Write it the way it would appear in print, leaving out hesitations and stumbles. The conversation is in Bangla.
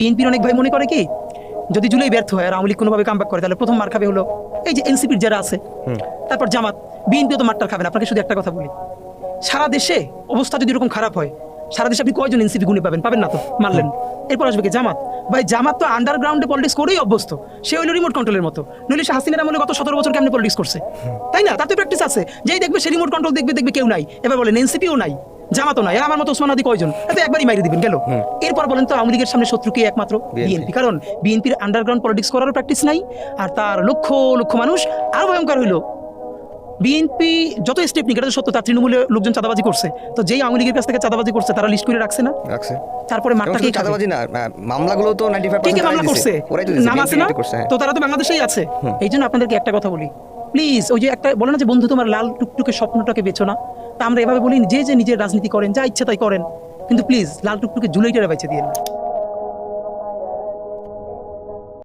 বিএনপির অনেক ভাই মনে করে কি যদি জুলাই ব্যর্থ হয় আর আওয়ামী লীগ কোনোভাবে কামব্যাক করে তাহলে প্রথম মার খাবে হলো এই যে এনসিপির যারা আছে, তারপর জামাত। বিএনপিও তো মারটার খাবে না। আপনাকে শুধু একটা কথা বলি, সারা দেশে অবস্থা যদি এরকম খারাপ হয়, সারা দেশে আপনি কয়জন এনসিপি গুণে পাবেন? পাবেন না তো, মারলেন। এরপর আসবে কি জামাত। ভাই জামাত তো আন্ডারগ্রাউন্ডে পলিটিক্স করেই অভ্যস্ত, সে হইল রিমোট কন্ট্রোলের মতো। নইলে সে হাসিনার আমলে গত 17 বছর কেমনি পলিটিক্স করছে, তাই না? তার তো প্র্যাকটিস আছে। যেই দেখবে সে রিমোট কন্ট্রোল দেখবে কেউ নাই। এবার বলেন এনসিপিও নাই, জামাতও নাই, আর আমার মতো ওসমান আদি কয়জন? এতে একবারই মাইরে দিবেন গেল। এরপর বলেন তো আওয়ামী লীগের সামনে শত্রু কে? একমাত্র বিএনপি। কারণ বিএনপির আন্ডারগ্রাউন্ড পলিটিক্স করারও প্র্যাকটিস নাই, আর তার লক্ষ লক্ষ মানুষ। আরো ভয়ঙ্কর হইলো, বিএনপি যত স্টেপ নিক, এটা তো সত্য, তার তৃণমূলে লোকজন চাঁদাবাজি করছে। তো যেই আওয়ামী লীগের কাছ থেকে চাঁদাবাজি করছে তারা লিস্ট করে রাখছে না, রাখছে। তারপরে মাঠটাকে চাঁদাবাজি না, মামলাগুলো তো 95% মামলা করছে, নাম আছে না, তো তারা তো বাংলাদেশেই আছে। এই জন্য আপনাদেরকে একটা কথা বলি, প্লিজ, ওই যে একটা বলে না যে বন্ধু তোমার লাল টুকটুকে স্বপ্নটাকে বেছো না, তা আমরা এভাবে বলি যে নিজের রাজনীতি করেন, যা ইচ্ছা তাই করেন, কিন্তু প্লিজ লাল টুকটুকে জুলাইটারে বেঁচে দিয়ে না।